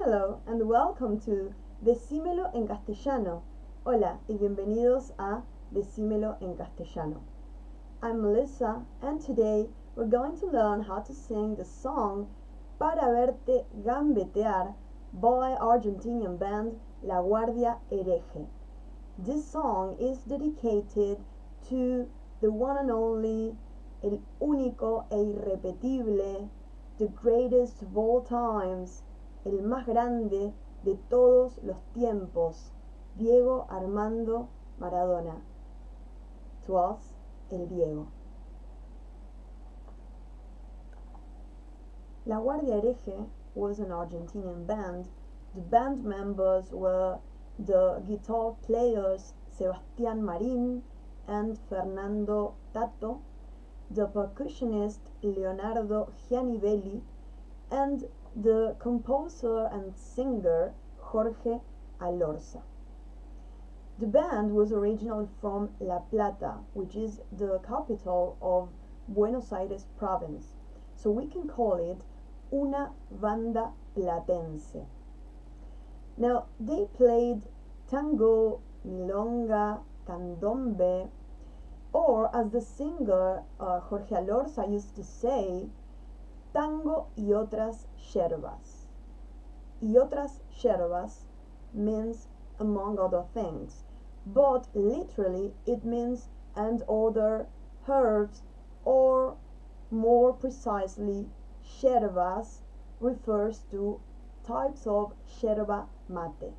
Hello and welcome to Decímelo en Castellano. Hola y bienvenidos a Decímelo en Castellano. I'm Melissa and today we're going to learn how to sing the song Para verte, gambetear by Argentinian band La Guardia Hereje. This song is dedicated to the one and only, el único e irrepetible, the greatest of all times, el más grande de todos los tiempos, Diego Armando Maradona. To us, el Diego. La Guardia Hereje was an Argentinian band. The band members were the guitar players Sebastián Marín and Fernando Tato, the percussionist Leonardo Gianivelli, and the composer and singer Jorge Alorza. The band was originally from La Plata, which is the capital of Buenos Aires province, so we can call it una banda platense. Now, they played tango, milonga, candombe, or as the singer Jorge Alorza used to say, tango y otras yerbas. Y otras yerbas means among other things, but literally it means and other herbs, or more precisely, yerbas refers to types of yerba mate,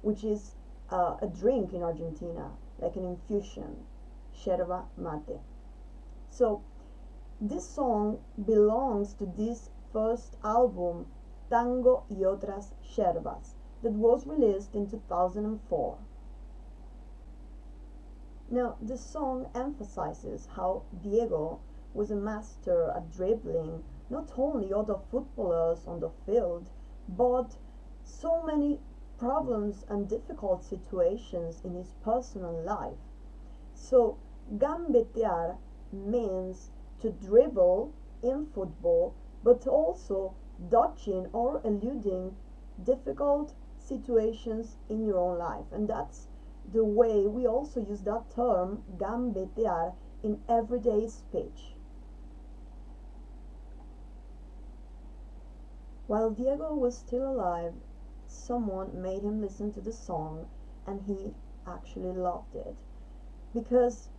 which is a drink in Argentina, like an infusion, yerba mate. So this song belongs to this first album, Tango y otras yerbas, that was released in 2004. Now, the song emphasizes how Diego was a master at dribbling not only other footballers on the field, but so many problems and difficult situations in his personal life. So, gambetear means to dribble in football, but also dodging or eluding difficult situations in your own life. And that's the way we also use that term, gambetear, in everyday speech. While Diego was still alive, someone made him listen to the song, and he actually loved it, because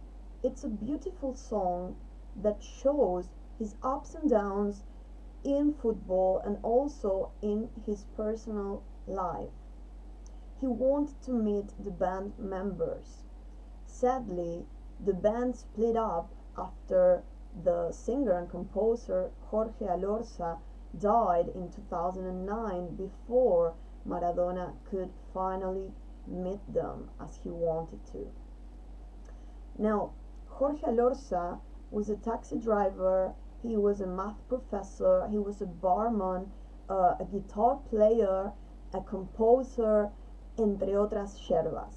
it's a beautiful song that shows his ups and downs in football and also in his personal life. He wanted to meet the band members. Sadly, the band split up after the singer and composer Jorge Alorza died in 2009, before Maradona could finally meet them as he wanted to. Now, Jorge Alorza was a taxi driver, he was a math professor, he was a barman, a guitar player, a composer, entre otras yerbas.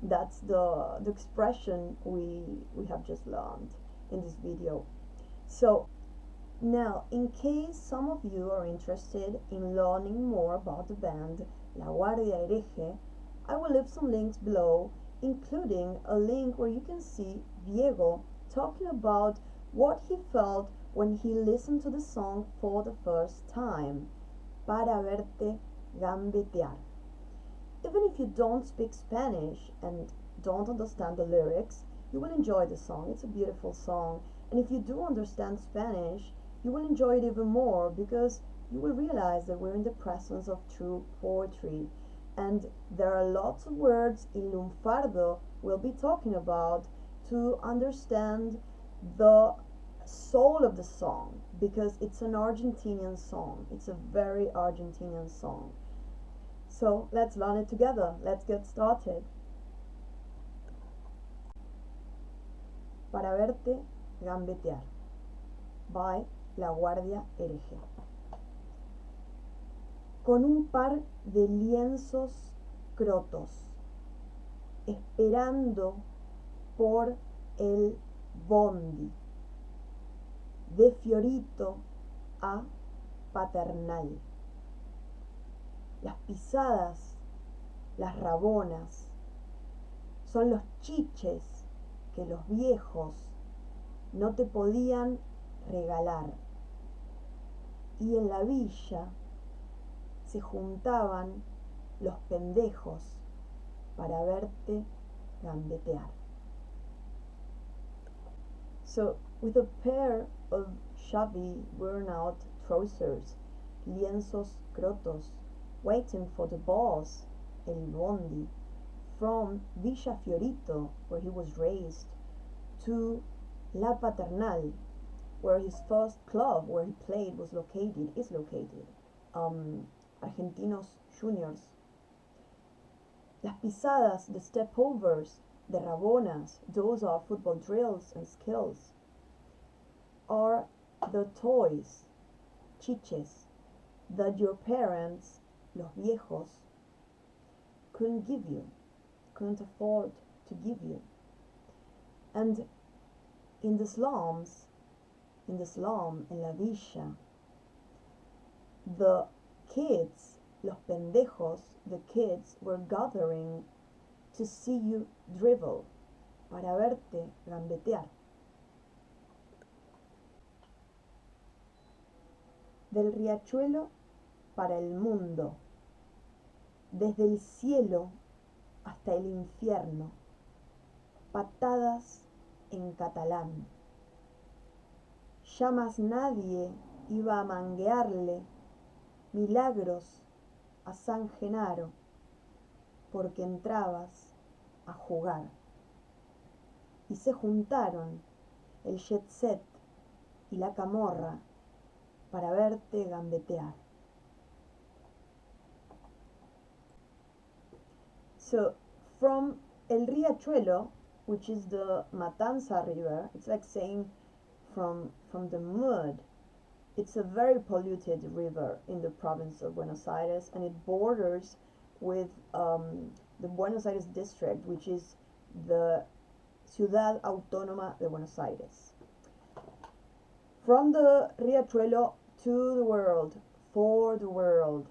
That's the expression we have just learned in this video. So, now, in case some of you are interested in learning more about the band La Guardia Hereje, I will leave some links below, including a link where you can see Diego talking about what he felt when he listened to the song for the first time, Para verte, gambetear. Even if you don't speak Spanish and don't understand the lyrics, you will enjoy the song. It's a beautiful song. And if you do understand Spanish, you will enjoy it even more, because you will realize that we're in the presence of true poetry. And there are lots of words in lunfardo we'll be talking about to understand the soul of the song, because it's an Argentinian song. It's a very Argentinian song. So let's learn it together. Let's get started. Para verte, gambetear by La Guardia Hereje. Con un par de lienzos crotos, esperando por el bondi, de Fiorito a Paternal. Las pisadas, las rabonas, son los chiches que los viejos no te podían regalar. Y en la villa se juntaban los pendejos para verte gambetear. So, with a pair of shabby, worn-out trousers, lienzos crotos, waiting for the boss, el bondi, from Villa Fiorito, where he was raised, to La Paternal, where his first club where he played is located, Argentinos Juniors. Las pisadas, the stepovers, the rabonas, those are football drills and skills, are the toys, chiches, that your parents, los viejos, couldn't give you, couldn't afford to give you. And in the slums, en la villa, the kids, los pendejos, the kids were gathering to see you dribble, para verte gambetear. Del riachuelo para el mundo, desde el cielo hasta el infierno, patadas en catalán. Ya más nadie iba a manguearle milagros a San Genaro, porque entrabas a jugar. Y se juntaron el jet set y la camorra para verte gambetear. So, from el riachuelo, which is the Matanza River, it's like saying from the mud. It's a very polluted river in the province of Buenos Aires, and it borders with the Buenos Aires district, which is the Ciudad Autónoma de Buenos Aires. From the riachuelo to the world, for the world,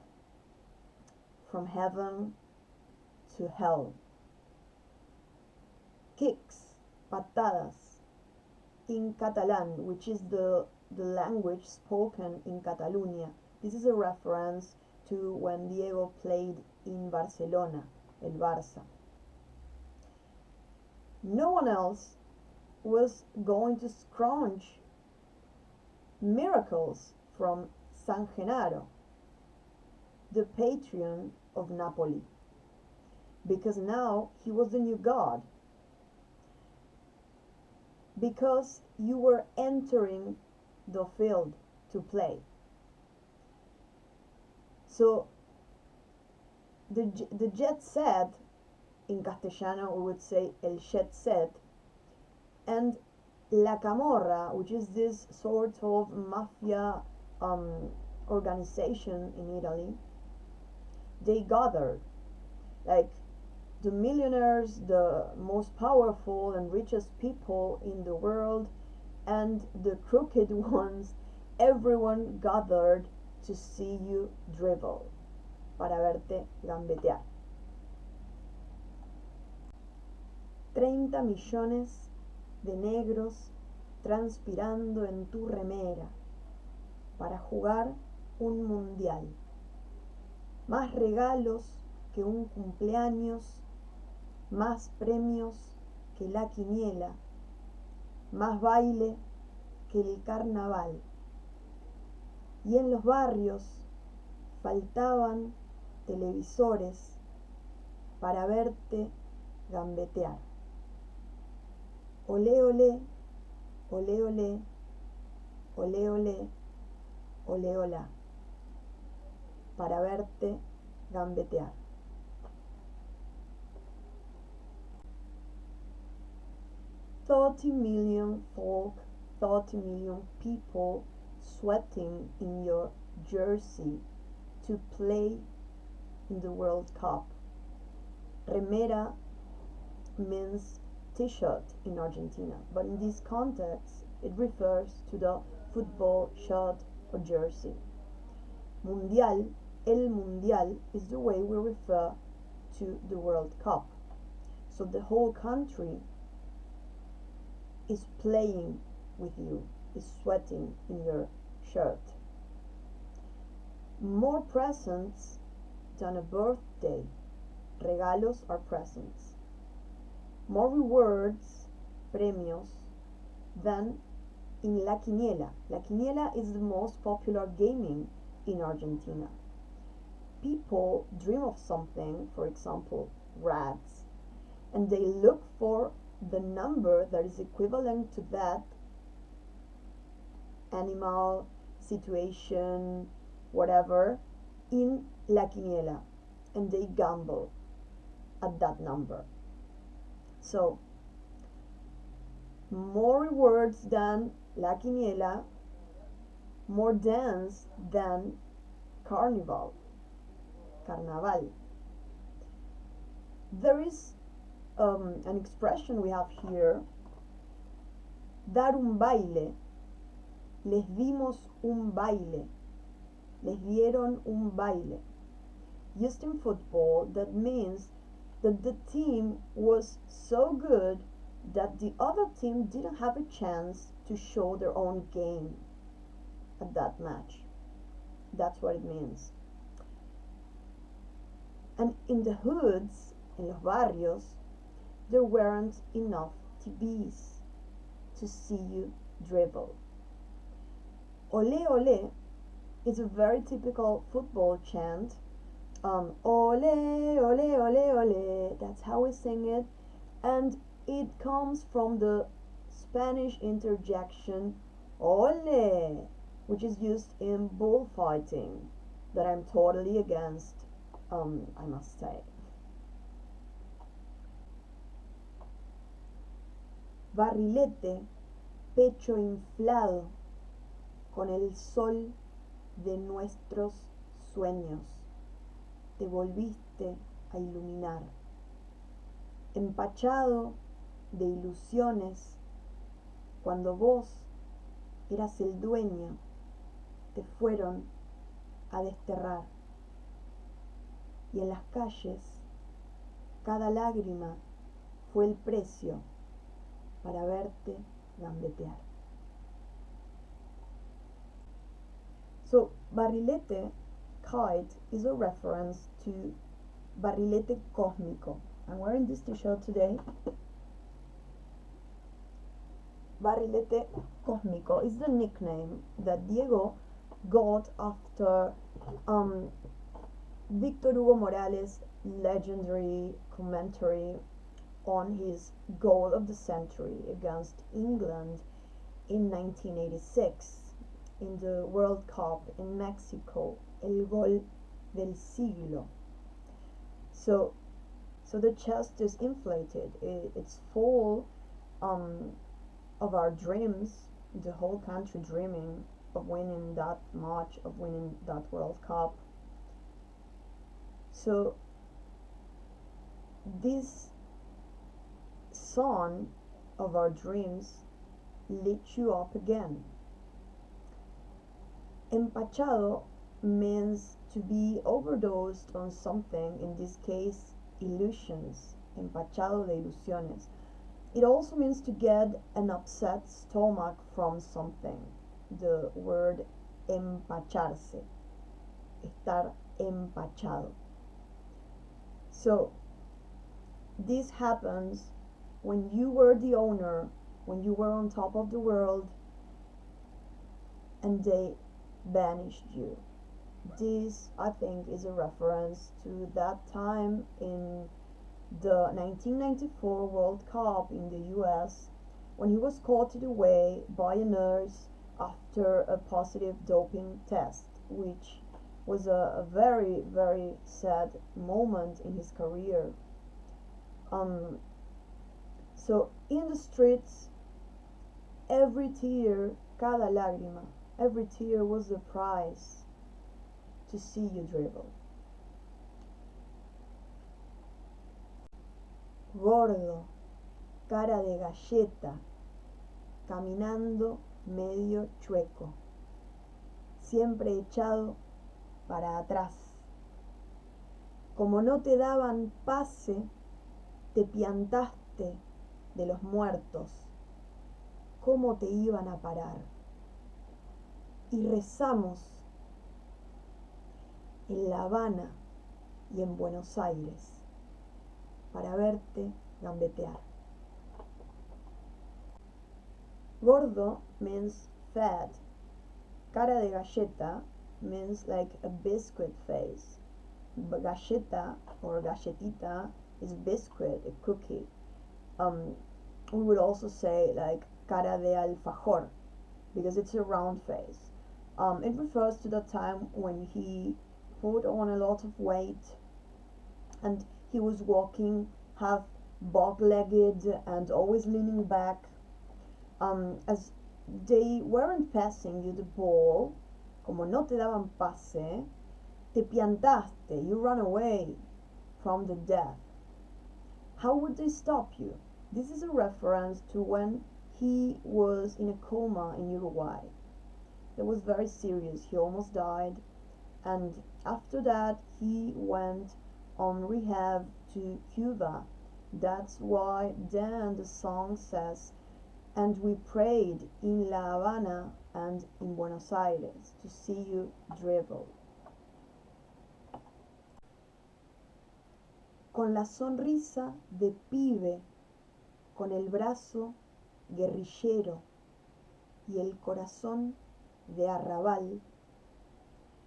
from heaven to hell. Kicks, patadas, in Catalan, which is the language spoken in Catalunya. This is a reference to when Diego played in Barcelona, el Barça. No one else was going to scrunch miracles from San Genaro, the patron of Napoli, because now he was the new god. Because you were entering the field to play. So the jet set, in Castellano we would say el jet set, and la camorra, which is this sort of mafia organization in Italy, they gathered, like the millionaires, the most powerful and richest people in the world, and the crooked ones, everyone gathered to see you dribble, para verte gambetear. 30 millones de negros transpirando en tu remera para jugar un mundial. Más regalos que un cumpleaños, más premios que la quiniela, más baile que el carnaval. Y en los barrios faltaban televisores para verte gambetear. Olé, olé, olé, olé, olé, olé, olé, olá, para verte gambetear. $30 million folk, 30 million people sweating in your jersey to play in the World Cup. Remera means t-shirt in Argentina, but in this context it refers to the football shirt or jersey. Mundial El Mundial is the way we refer to the World Cup. So the whole country is playing with you, is sweating in your shirt. More presents than a birthday. Regalos are presents. More rewards, premios, than in La Quiniela. La Quiniela is the most popular gaming in Argentina. People dream of something, for example, rats, and they look for the number that is equivalent to that animal, situation, whatever, in La Quiniela, and they gamble at that number. So, more rewards than La Quiniela, more dance than carnival. There is an expression we have here, dar un baile. Les dimos un baile. Les dieron un baile. Used in football, that means that the team was so good that the other team didn't have a chance to show their own game at that match. That's what it means. And in the hoods, in los barrios, there weren't enough TVs to see you dribble. Ole ole is a very typical football chant. Ole ole ole ole, that's how we sing it, and it comes from the Spanish interjection ole, which is used in bullfighting, that I'm totally against, I must say. Barrilete, pecho inflado, con el sol de nuestros sueños, te volviste a iluminar. Empachado de ilusiones, cuando vos eras el dueño, te fueron a desterrar. Y en las calles, cada lágrima fue el precio para verte gambetear. So, barrilete, kite, is a reference to barrilete cósmico. I'm wearing this t-shirt today. Barrilete cósmico is the nickname that Diego got after Victor Hugo Morales' legendary commentary on his goal of the century against England in 1986 in the World Cup in Mexico, el gol del siglo. So the chest is inflated. It's full of our dreams, the whole country dreaming of winning that match, of winning that World Cup. So this song of our dreams lit you up again. Empachado means to be overdosed on something, in this case illusions, empachado de ilusiones. It also means to get an upset stomach from something. The word empacharse, estar empachado. So this happens when you were the owner, when you were on top of the world, and they banished you. This, I think, is a reference to that time in the 1994 World Cup in the US, when he was caught away by a nurse after a positive doping test, which was a very, very sad moment in his career. So in the streets, every tear, cada lágrima, every tear was the price to see you dribble. Gordo, cara de galleta, caminando medio chueco, siempre echado para atrás. Como no te daban pase, te piantaste de los muertos. ¿Cómo te iban a parar? Y rezamos en La Habana y en Buenos Aires para verte gambetear. Gordo means fat. Cara de galleta means like a biscuit face. Galleta or galletita is biscuit, a cookie. We would also say like cara de alfajor because it's a round face. It refers to the time when he put on a lot of weight and he was walking half bog-legged and always leaning back. As they weren't passing you the ball, como no te daban pase, te piantaste, you run away from the death. How would they stop you? This is a reference to when he was in a coma in Uruguay. It was very serious, he almost died, and after that he went on rehab to Cuba. That's why then the song says, and we prayed in La Habana and in Buenos Aires to see you dribble. Con la sonrisa de pibe, con el brazo guerrillero y el corazón de arrabal,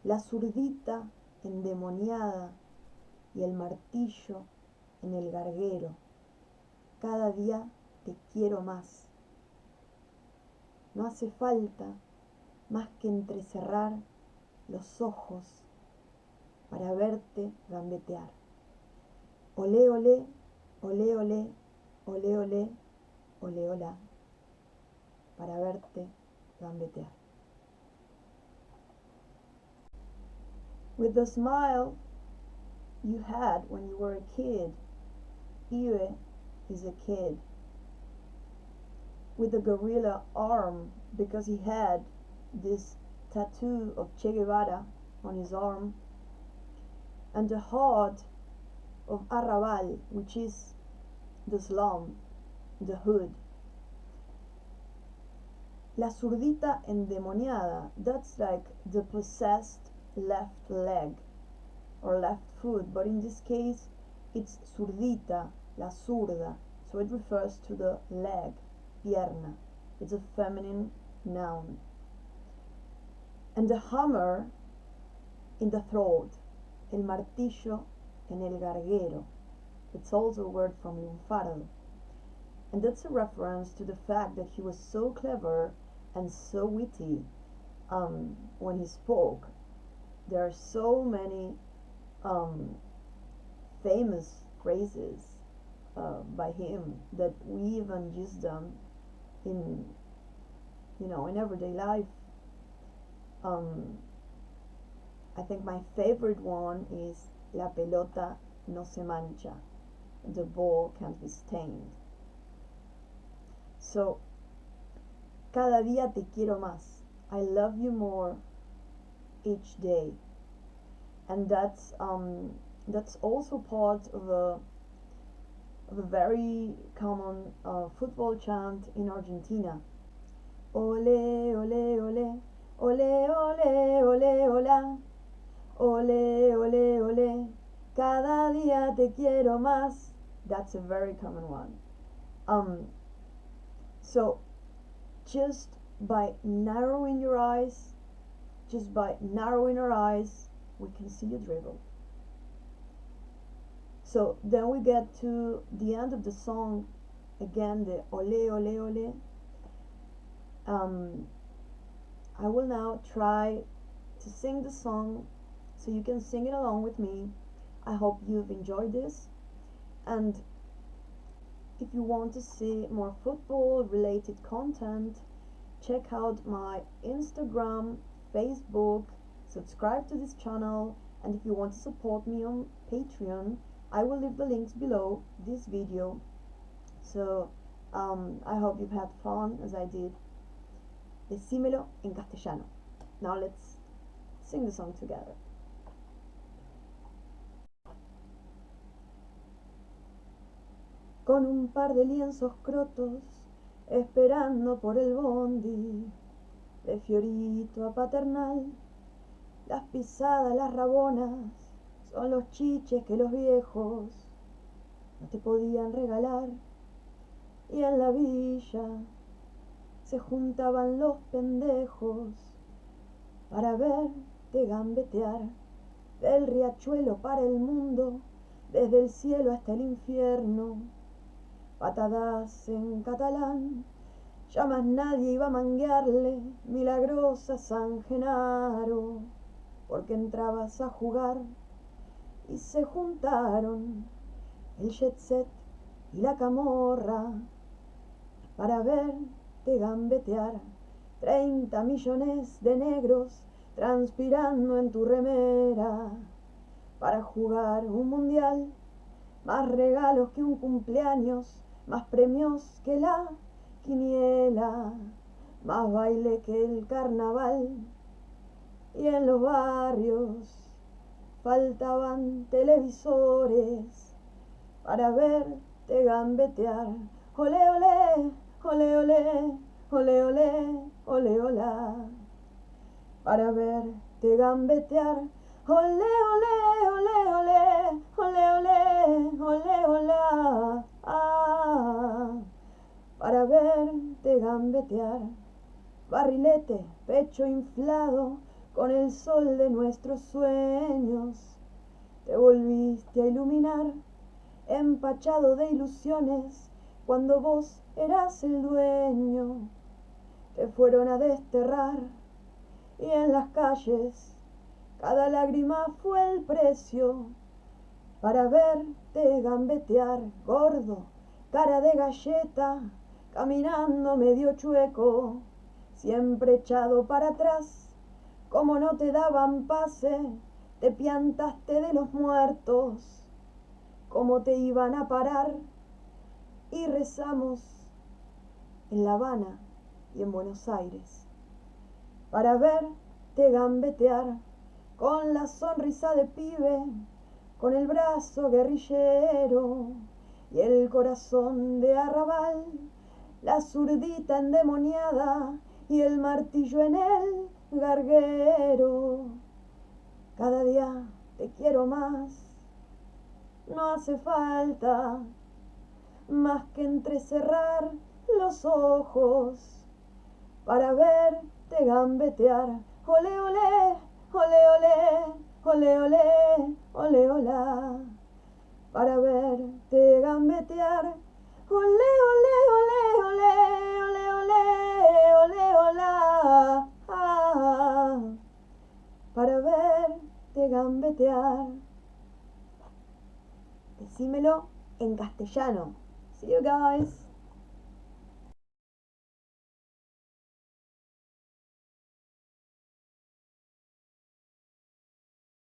la zurdita endemoniada y el martillo en el garguero, cada día te quiero más. No hace falta más que entrecerrar los ojos para verte gambetear. Olé, olé, olé, olé, olé, olé, olé, olá, para verte gambetear. With the smile you had when you were a kid, Ibe is a kid. With the gorilla arm, because he had this tattoo of Che Guevara on his arm, and the heart of Arrabal, which is the slum, the hood. La zurdita endemoniada, that's like the possessed left leg or left foot, but in this case it's zurdita, la zurda, so it refers to the leg, pierna. It's a feminine noun. And the hammer in the throat, el martillo en el garguero. It's also a word from lunfardo. And that's a reference to the fact that he was so clever and so witty when he spoke. There are so many famous phrases by him that we even use them in, in everyday life. I think my favorite one is la pelota no se mancha. The ball can't be stained. So, cada día te quiero más. I love you more each day. And that's also part of a very common football chant in Argentina. Ole, ole, ole, ole, ole, ole, hola. Ole, ole, ole, cada día te quiero más. That's a very common one. So just by narrowing your eyes, we can see you dribble. So then we get to the end of the song, again the ole, ole, ole. I will now try to sing the song so you can sing it along with me. I hope you've enjoyed this, and if you want to see more football related content, check out my Instagram, Facebook, subscribe to this channel, and if you want to support me on Patreon, I will leave the links below this video. So I hope you've had fun as I did. Decímelo en castellano. Now let's sing the song together. con un par de lienzos crotos, esperando por el bondi, de Fiorito a Paternal. Las pisadas, las rabonas, son los chiches que los viejos no te podían regalar. Y en la villa se juntaban los pendejos para verte gambetear del riachuelo para el mundo, desde el cielo hasta el infierno. Patadas en catalán, ya más nadie iba a manguearle milagrosa San Genaro, porque entrabas a jugar y se juntaron el jet set y la camorra para verte gambetear 30 millones de negros transpirando en tu remera, para jugar un mundial, más regalos que un cumpleaños, más premios que la quiniela, más baile que el carnaval. Y en los barrios faltaban televisores para verte gambetear. Ole, ole, ole, ole, ole, ole, ole, olá. Para verte gambetear. Ole, ole, ole, ole, ole, ole, ole, olá. Para verte gambetear. Barrilete, pecho inflado con el sol de nuestros sueños. Te volviste a iluminar, empachado de ilusiones, cuando vos eras el dueño. Te fueron a desterrar y en las calles cada lágrima fue el precio para verte gambetear, gordo, cara de galleta, caminando medio chueco, siempre echado para atrás. Como no te daban pase, te piantaste de los muertos, como te iban a parar. Y rezamos en La Habana y en Buenos Aires para verte gambetear con la sonrisa de pibe, con el brazo guerrillero y el corazón de arrabal, la zurdita endemoniada y el martillo en el garguero. Cada día te quiero más, no hace falta más que entrecerrar los ojos para verte gambetear. Ole, ole, ole, ole, ole, ole, ole, olá. Para verte gambetear. Ole, ole, ole, ole, ole, ole, ole, olá. Para verte gambetear. Decímelo en castellano. See you guys.